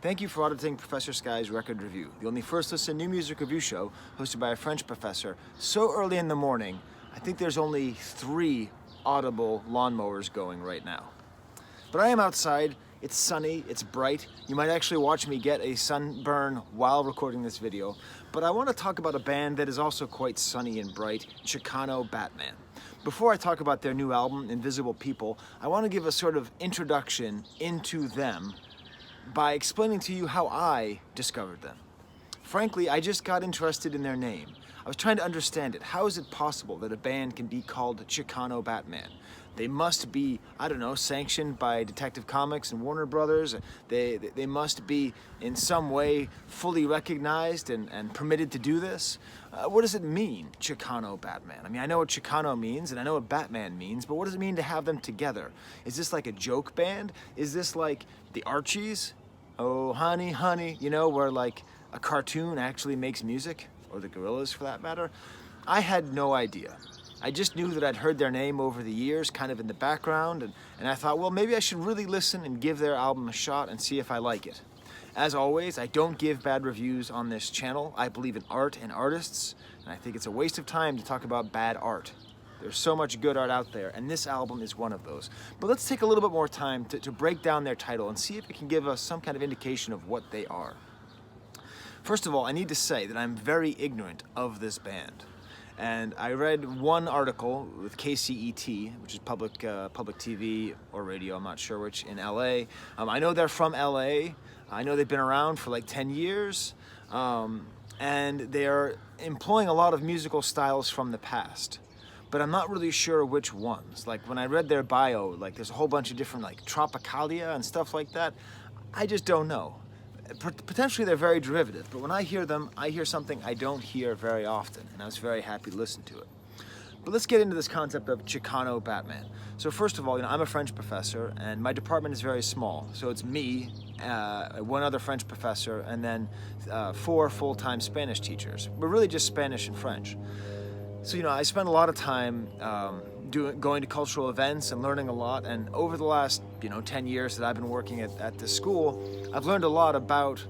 Thank you for auditing Professor Skye's Record Review, the only first listen new music review show hosted by a French professor so early in the morning. I think there's only 3 audible lawnmowers going right now. But I am outside, it's sunny, it's bright. You might actually watch me get a sunburn while recording this video. But I want to talk about a band that is also quite sunny and bright, Chicano Batman. Before I talk about their new album, Invisible People, I want to give a sort of introduction into them by explaining to you how I discovered them. Frankly, I just got interested in their name. I was trying to understand it. How is it possible that a band can be called Chicano Batman? They must be, I don't know, sanctioned by Detective Comics and Warner Brothers. They must be in some way fully recognized and permitted to do this. What does it mean, Chicano Batman? I mean, I know what Chicano means and I know what Batman means, but what does it mean to have them together? Is this like a joke band? Is this like the Archies? Oh, honey, honey, you know, where like a cartoon actually makes music? Or the Gorillas for that matter? I had no idea. I just knew that I'd heard their name over the years, kind of in the background, and I thought, well, maybe I should really listen and give their album a shot and see if I like it. As always, I don't give bad reviews on this channel. I believe in art and artists, and I think it's a waste of time to talk about bad art. There's so much good art out there, and this album is one of those. But let's take a little bit more time to break down their title and see if it can give us some kind of indication of what they are. First of all, I need to say that I'm very ignorant of this band. And I read one article with KCET, which is public TV or radio, I'm not sure which, in LA. I know they're from LA. I know they've been around for like 10 years. And they're employing a lot of musical styles from the past. But I'm not really sure which ones. Like when I read their bio, like there's a whole bunch of different like Tropicalia and stuff like that. I just don't know. Potentially they're very derivative, but when I hear them, I hear something I don't hear very often, and I was very happy to listen to it. But let's get into this concept of Chicano Batman. So first of all, you know, I'm a French professor, and my department is very small. So it's me, one other French professor, and then 4 full-time Spanish teachers. We're really just Spanish and French. So, you know, I spend a lot of time going to cultural events and learning a lot, and over the last 10 years that I've been working at this school, I've learned a lot about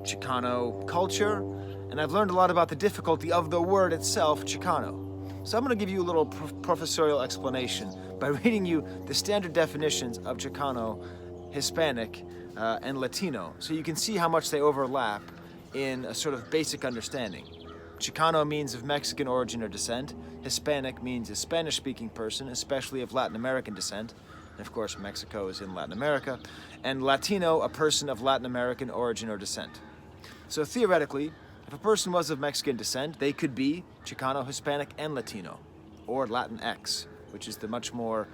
Chicano culture, and I've learned a lot about the difficulty of the word itself, Chicano. So I'm going to give you a little professorial explanation by reading you the standard definitions of Chicano, Hispanic, and Latino, so you can see how much they overlap in a sort of basic understanding. Chicano means of Mexican origin or descent. Hispanic means a Spanish-speaking person, especially of Latin American descent. And of course, Mexico is in Latin America. And Latino, a person of Latin American origin or descent. So theoretically, if a person was of Mexican descent, they could be Chicano, Hispanic, and Latino, or Latinx, which is the much more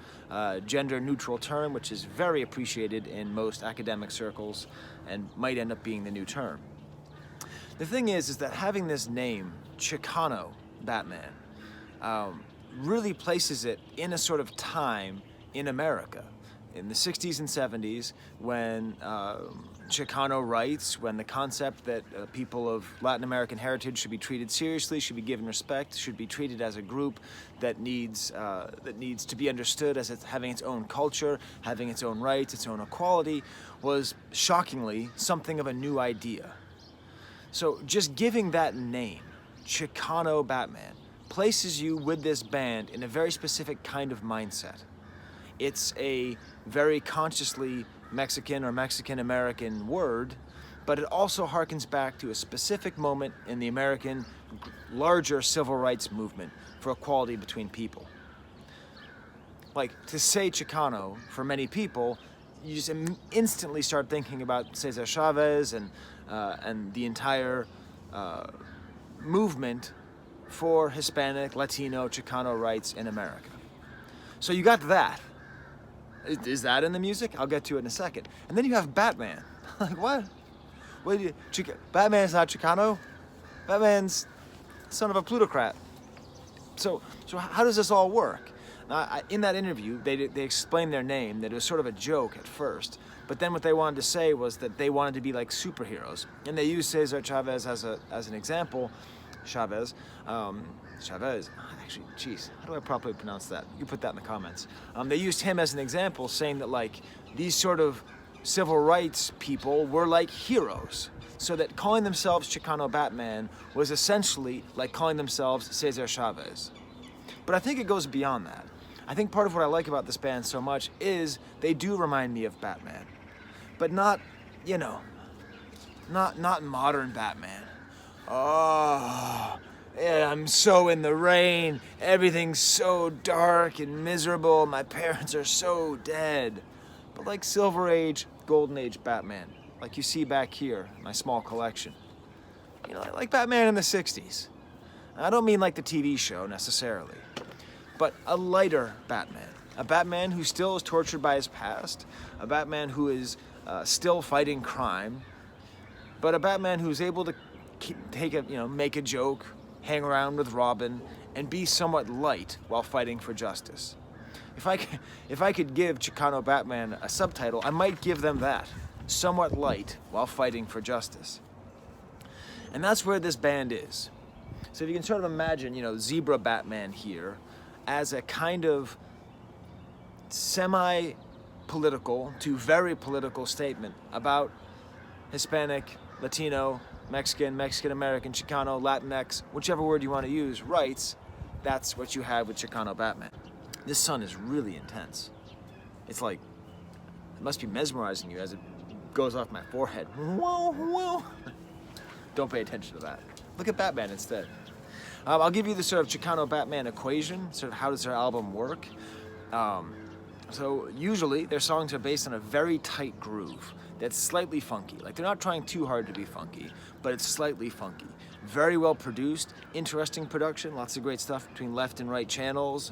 gender-neutral term, which is very appreciated in most academic circles and might end up being the new term. The thing is that having this name, Chicano Batman, really places it in a sort of time in America. In the 60s and 70s, when Chicano rights, when the concept that people of Latin American heritage should be treated seriously, should be given respect, should be treated as a group that needs to be understood as having its own culture, having its own rights, its own equality, was shockingly something of a new idea. So just giving that name, Chicano Batman, places you with this band in a very specific kind of mindset. It's a very consciously Mexican or Mexican-American word, but it also harkens back to a specific moment in the American larger civil rights movement for equality between people. Like, to say Chicano, for many people, you just instantly start thinking about Cesar Chavez and the entire movement for Hispanic, Latino, Chicano rights in America. So you got that. Is that in the music? I'll get to it in a second. And then you have Batman. Like, what? Batman's not Chicano? Batman's son of a plutocrat. So how does this all work? Now, in that interview, they explained their name, that it was sort of a joke at first, but then what they wanted to say was that they wanted to be like superheroes. And they used Cesar Chavez as an example. Chavez, actually, geez, how do I properly pronounce that? You put that in the comments. They used him as an example, saying that like these sort of civil rights people were like heroes. So that calling themselves Chicano Batman was essentially like calling themselves Cesar Chavez. But I think it goes beyond that. I think part of what I like about this band so much is they do remind me of Batman. But not, you know, not modern Batman. Oh, yeah, I'm so in the rain. Everything's so dark and miserable. My parents are so dead. But like Silver Age, Golden Age Batman, like you see back here, my small collection. You know, like Batman in the 60s. I don't mean like the TV show necessarily, but a lighter Batman. A Batman who still is tortured by his past. A Batman who is still fighting crime. But a Batman who's able to make a joke, hang around with Robin, and be somewhat light while fighting for justice. If I could give Chicano Batman a subtitle, I might give them that. Somewhat light while fighting for justice. And that's where this band is. So if you can sort of imagine, Zebra Batman here as a kind of semi-political to very political statement about Hispanic, Latino, Mexican, Mexican-American, Chicano, Latinx, whichever word you want to use, rights, that's what you have with Chicano Batman. This sun is really intense. It's like, it must be mesmerizing you as it goes off my forehead. Whoa, whoa. Don't pay attention to that. Look at Batman instead. I'll give you the sort of Chicano Batman equation, sort of how does their album work. So usually their songs are based on a very tight groove that's slightly funky. Like they're not trying too hard to be funky, but it's slightly funky. Very well produced, interesting production, lots of great stuff between left and right channels.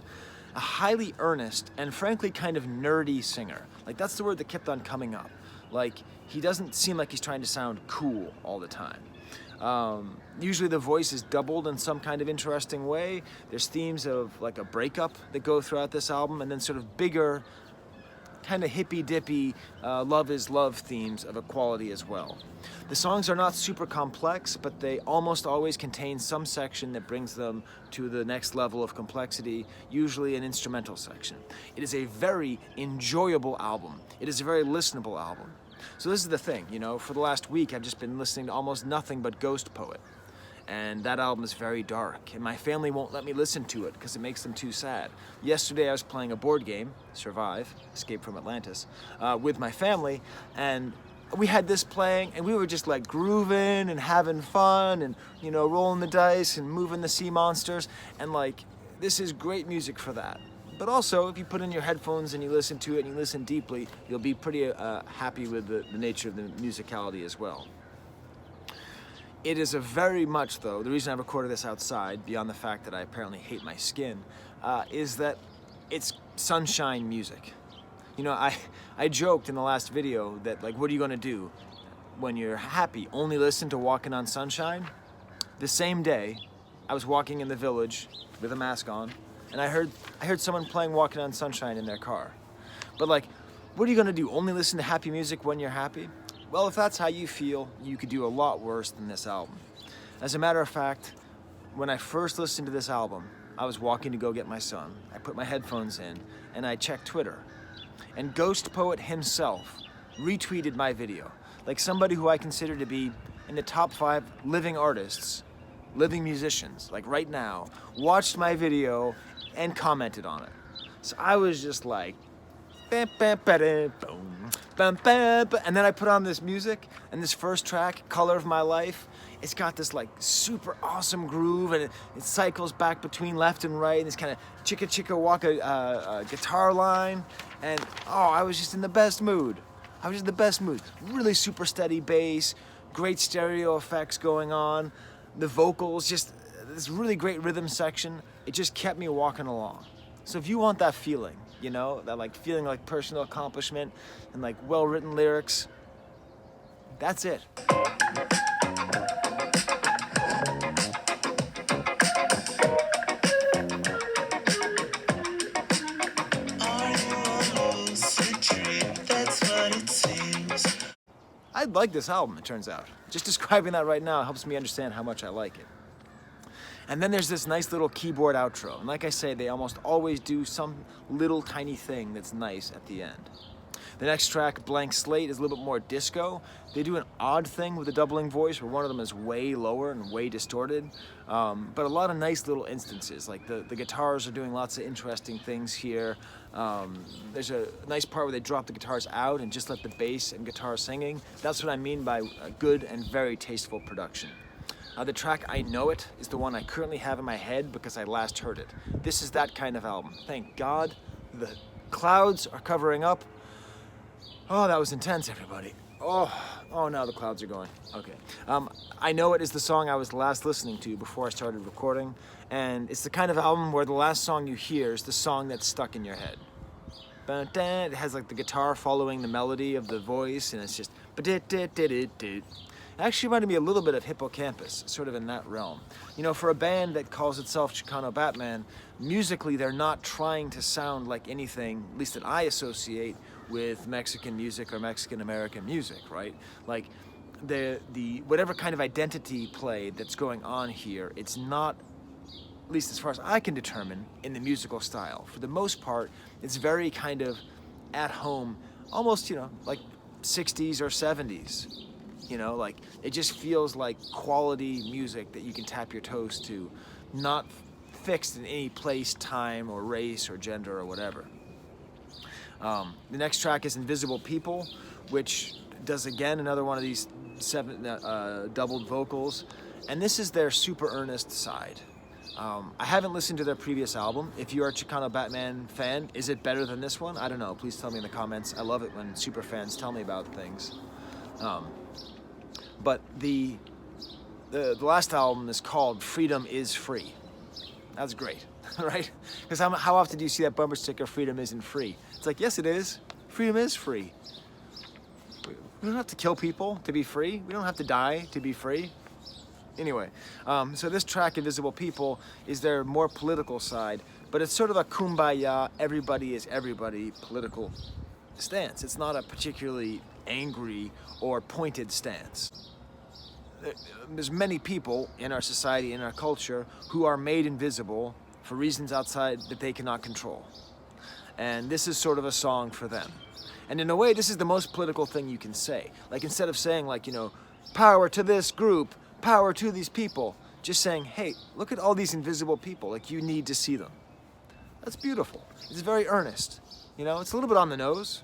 A highly earnest and frankly kind of nerdy singer. Like that's the word that kept on coming up. Like he doesn't seem like he's trying to sound cool all the time. Usually the voice is doubled in some kind of interesting way. There's themes of like a breakup that go throughout this album, and then sort of bigger, kind of hippy-dippy, love is love themes of equality as well. The songs are not super complex, but they almost always contain some section that brings them to the next level of complexity, usually an instrumental section. It is a very enjoyable album. It is a very listenable album. So this is the thing, for the last week I've just been listening to almost nothing but Ghost Poet. And that album is very dark, and my family won't let me listen to it because it makes them too sad. Yesterday I was playing a board game, Survive, Escape from Atlantis, with my family, and we had this playing, and we were just like grooving and having fun and, rolling the dice and moving the sea monsters, and like, this is great music for that. But also, if you put in your headphones and you listen to it and you listen deeply, you'll be pretty happy with the nature of the musicality as well. It is a very much, though, the reason I recorded this outside, beyond the fact that I apparently hate my skin, is that it's sunshine music. I joked in the last video that, like, what are you going to do when you're happy? Only listen to Walking on Sunshine? The same day, I was walking in the village with a mask on, and I heard someone playing Walking on Sunshine in their car. But, like, what are you going to do? Only listen to happy music when you're happy? Well, if that's how you feel, you could do a lot worse than this album. As a matter of fact, when I first listened to this album, I was walking to go get my son. I put my headphones in, and I checked Twitter. And Ghost Poet himself retweeted my video. Like somebody who I consider to be in the top 5 living artists, living musicians, like right now, watched my video and commented on it. So I was just like, and then I put on this music, and this first track, Color of My Life, it's got this like super awesome groove, and it cycles back between left and right, and this kind of chicka chicka waka guitar line, and I was just in the best mood. Really super steady bass, great stereo effects going on, the vocals, just this really great rhythm section. It just kept me walking along. So if you want that feeling, that like feeling like personal accomplishment and like well-written lyrics, that's it. I like this album, it turns out. Just describing that right now helps me understand how much I like it. And then there's this nice little keyboard outro. And like I say, they almost always do some little tiny thing that's nice at the end. The next track, Blank Slate, is a little bit more disco. They do an odd thing with the doubling voice where one of them is way lower and way distorted, but a lot of nice little instances. Like the guitars are doing lots of interesting things here. There's a nice part where they drop the guitars out and just let the bass and guitar singing. That's what I mean by a good and very tasteful production. The track I Know It is the one I currently have in my head because I last heard it. This is that kind of album. Thank God the clouds are covering up. Oh, that was intense, everybody. Oh, now the clouds are going. Okay. I Know It is the song I was last listening to before I started recording, and it's the kind of album where the last song you hear is the song that's stuck in your head. It has like the guitar following the melody of the voice, and it's just... It actually reminded me a little bit of Hippocampus, sort of in that realm. You know, for a band that calls itself Chicano Batman, musically they're not trying to sound like anything, at least that I associate with Mexican music or Mexican American music, right? Like the whatever kind of identity play that's going on here, it's not, at least as far as I can determine, in the musical style. For the most part, it's very kind of at home, almost, you know, like 60s or 70s. You know, like it just feels like quality music that you can tap your toes to, not fixed in any place, time, or race, or gender, or whatever. The next track is Invisible People, which does again another one of these doubled vocals, and this is their super earnest side. I haven't listened to their previous album. If you are a Chicano Batman fan, is it better than this one? I don't know. Please tell me in the comments. I love it when super fans tell me about things. But the last album is called Freedom is Free. That's great, right? Because how often do you see that bumper sticker, Freedom isn't free? It's like, yes, it is. Freedom is free. We don't have to kill people to be free. We don't have to die to be free. Anyway, so this track, Invisible People, is their more political side, but it's sort of a kumbaya, everybody is everybody political stance. It's not a particularly angry or pointed stance. There's many people in our society, in our culture, who are made invisible for reasons outside that they cannot control. And this is sort of a song for them. And in a way, this is the most political thing you can say. Like, instead of saying, like, you know, power to this group, power to these people, just saying, hey, look at all these invisible people, like, you need to see them. That's beautiful. It's very earnest. You know, it's a little bit on the nose.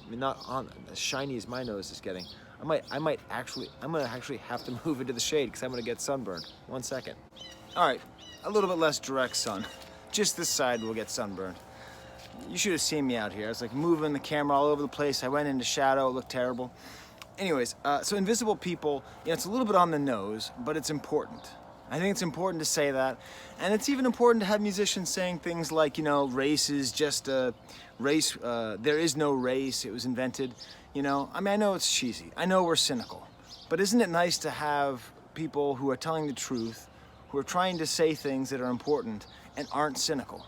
I mean, not on as shiny as my nose is getting. I'm gonna actually have to move into the shade because I'm gonna get sunburned. 1 second. All right, a little bit less direct sun. Just this side will get sunburned. You should have seen me out here. I was like moving the camera all over the place. I went into shadow, it looked terrible. Anyways, so Invisible People, you know, it's a little bit on the nose, but it's important. I think it's important to say that. And it's even important to have musicians saying things like, you know, race is just a race, there is no race, it was invented. You know, I mean, I know it's cheesy. I know we're cynical. But isn't it nice to have people who are telling the truth, who are trying to say things that are important and aren't cynical?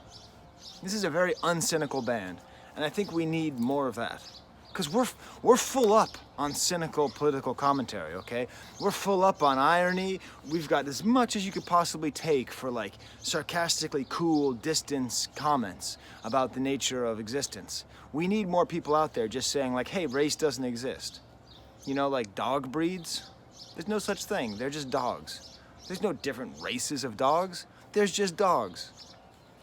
This is a very uncynical band, and I think we need more of that. Because we're full up on cynical political commentary, okay? We're full up on irony. We've got as much as you could possibly take for like sarcastically cool distance comments about the nature of existence. We need more people out there just saying like, hey, race doesn't exist. You know, like dog breeds? There's no such thing. They're just dogs. There's no different races of dogs. There's just dogs.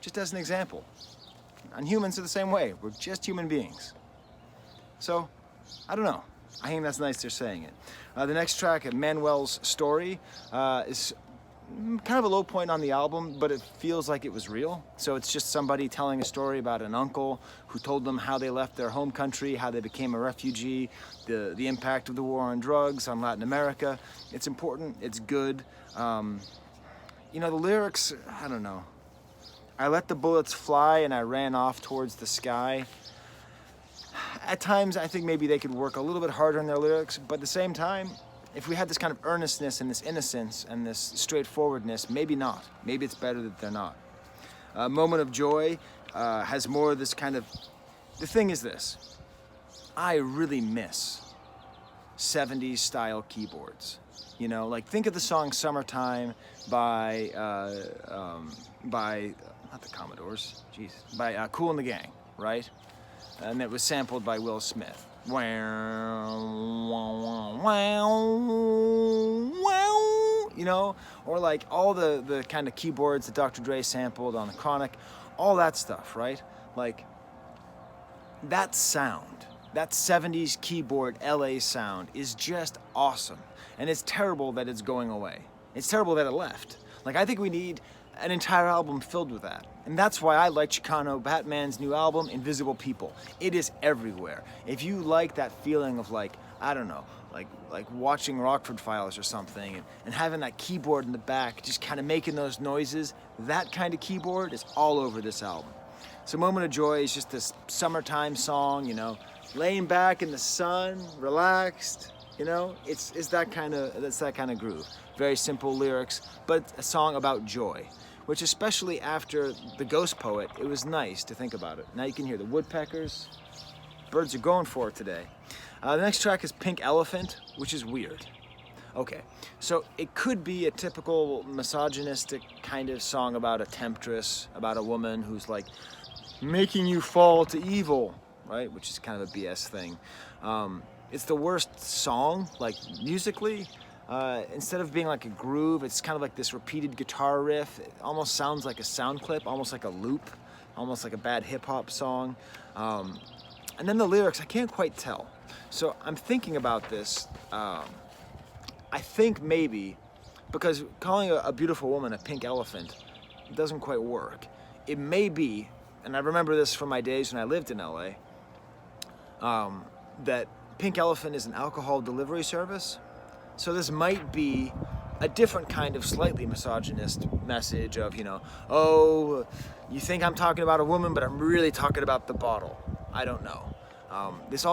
Just as an example. And humans are the same way. We're just human beings. So, I don't know. I think that's nice they're saying it. The next track, Manuel's Story, is kind of a low point on the album, but it feels like it was real. So it's just somebody telling a story about an uncle who told them how they left their home country, how they became a refugee, the impact of the war on drugs on Latin America. It's important, it's good. You know, the lyrics, I don't know. I let the bullets fly and I ran off towards the sky. At times, I think maybe they could work a little bit harder on their lyrics, but at the same time, if we had this kind of earnestness and this innocence and this straightforwardness, maybe not. Maybe it's better that they're not. Moment of Joy has more of this kind of... The thing is this. I really miss 70s style keyboards. You know, like think of the song Summertime by not the Commodores, jeez, by Kool and the Gang, right? and it was sampled by Will Smith. You know, or like all the kind of keyboards that Dr. Dre sampled on the Chronic, all that stuff, right? Like that sound, that 70s keyboard LA sound is just awesome. And it's terrible that it's going away. It's terrible that it left. Like I think we need an entire album filled with that. And that's why I like Chicano Batman's new album, Invisible People. It is everywhere. If you like that feeling of like, I don't know, like watching Rockford Files or something and having that keyboard in the back just kind of making those noises, that kind of keyboard is all over this album. So Moment of Joy is just this summertime song, you know, laying back in the sun, relaxed, you know, it's that kind of groove. Very simple lyrics, but a song about joy, which especially after The Ghost Poet, it was nice to think about it. Now you can hear the woodpeckers. Birds are going for it today. The next track is Pink Elephant, which is weird. Okay, so it could be a typical misogynistic kind of song about a temptress, about a woman who's like making you fall to evil, right? Which is kind of a BS thing. It's the worst song, like musically. Instead of being like a groove, it's kind of like this repeated guitar riff. It almost sounds like a sound clip, almost like a loop, almost like a bad hip hop song. And then the lyrics, I can't quite tell. So I'm thinking about this. I think maybe, because calling a beautiful woman a pink elephant doesn't quite work. It may be, and I remember this from my days when I lived in LA, that Pink Elephant is an alcohol delivery service. So this might be a different kind of slightly misogynist message of, you know, oh, you think I'm talking about a woman, but I'm really talking about the bottle. I don't know. This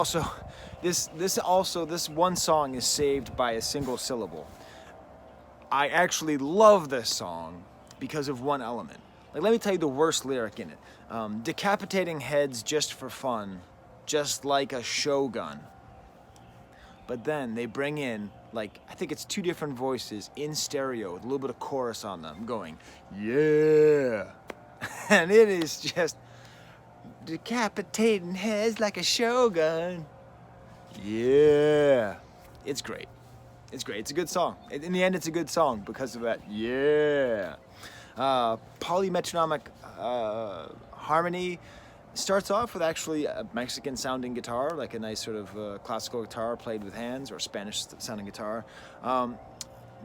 one song is saved by a single syllable. I actually love this song because of one element. Like, let me tell you the worst lyric in it. Decapitating heads just for fun, just like a shogun. But then they bring in, like, I think it's two different voices in stereo with a little bit of chorus on them going, yeah. And it is just decapitating heads like a shogun. Yeah. It's great. It's great. It's a good song. In the end, it's a good song because of that. Yeah. Polymetronomic harmony starts off with actually a Mexican sounding guitar, like a nice sort of classical guitar played with hands, or Spanish sounding guitar.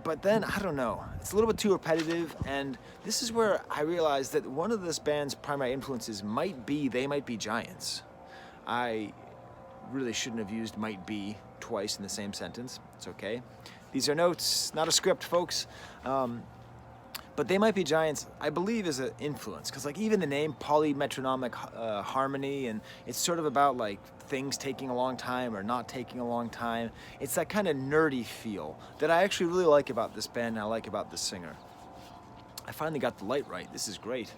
But then, I don't know, it's a little bit too repetitive, and this is where I realized that one of this band's primary influences might be Giants. I really shouldn't have used might be twice in the same sentence. It's okay. These are notes, not a script, folks. But They Might Be Giants, I believe, is an influence, because like even the name polymetronomic harmony, and it's sort of about like things taking a long time or not taking a long time. It's that kind of nerdy feel that I actually really like about this band and I like about this singer. I finally got the light right. This is great.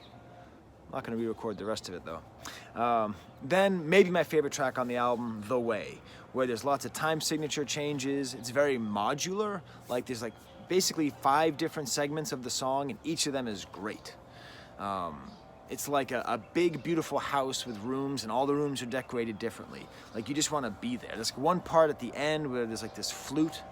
I'm not going to re-record the rest of it though. Then maybe my favorite track on the album, The Way, where there's lots of time signature changes. It's very modular. Like there's like basically 5 different segments of the song, and each of them is great. It's like a big, beautiful house with rooms, and all the rooms are decorated differently. Like you just want to be there. There's one part at the end where there's like this flute,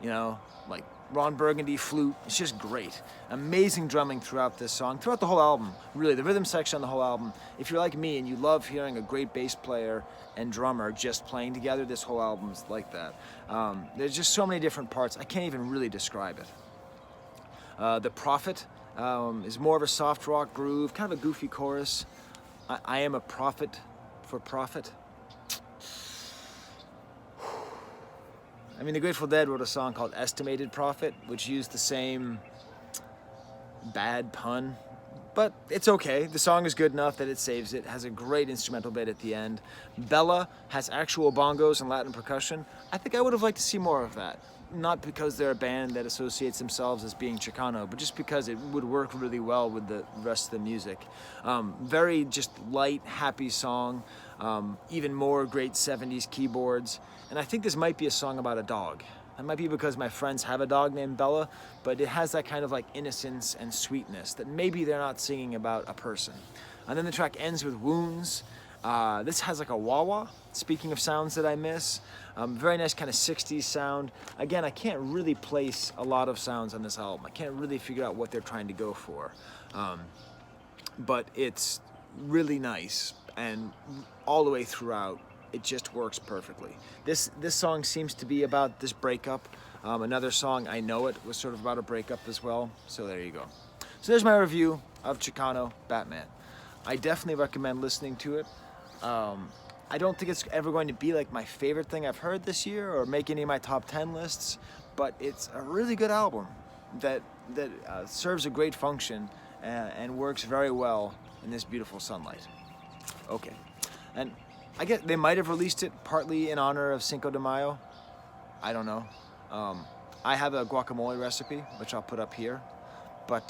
you know, like Ron Burgundy flute. It's just great. Amazing drumming throughout this song, throughout the whole album. Really, the rhythm section on the whole album. If you're like me and you love hearing a great bass player and drummer just playing together, this whole album is like that. There's just so many different parts. I can't even really describe it. The Prophet is more of a soft rock groove, kind of a goofy chorus. I am a prophet for profit. I mean, the Grateful Dead wrote a song called Estimated Profit, which used the same bad pun, but it's okay. The song is good enough that it saves it. Has a great instrumental bit at the end. Bella has actual bongos and Latin percussion. I think I would have liked to see more of that. Not because they're a band that associates themselves as being Chicano, but just because it would work really well with the rest of the music. Very just light, happy song. Even more great 70s keyboards. And I think this might be a song about a dog. It might be because my friends have a dog named Bella, but it has that kind of like innocence and sweetness that maybe they're not singing about a person. And then the track ends with Wounds. This has like a wah-wah, speaking of sounds that I miss. Very nice kind of 60s sound. Again, I can't really place a lot of sounds on this album. I can't really figure out what they're trying to go for. But it's really nice, and all the way throughout, it just works perfectly. This song seems to be about this breakup. Another song, I Know It, was sort of about a breakup as well. So there you go. So there's my review of Chicano Batman. I definitely recommend listening to it. I don't think it's ever going to be like my favorite thing I've heard this year or make any of my top 10 lists, but it's a really good album that serves a great function and works very well in this beautiful sunlight. Okay, and I guess they might have released it partly in honor of Cinco de Mayo. I don't know. I have a guacamole recipe, which I'll put up here, but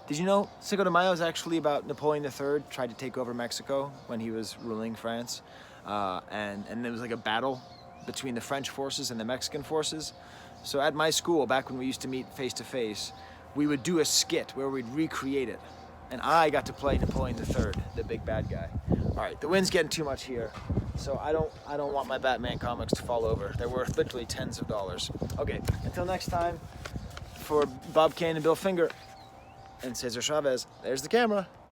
did you know Cinco de Mayo is actually about Napoleon III tried to take over Mexico when he was ruling France, and there was like a battle between the French forces and the Mexican forces. So at my school, back when we used to meet face to face, we would do a skit where we'd recreate it, and I got to play Napoleon III, the big bad guy. All right, the wind's getting too much here, so I don't want my Batman comics to fall over. They're worth literally tens of dollars. Okay, until next time, for Bob Kane and Bill Finger and Cesar Chavez, there's the camera.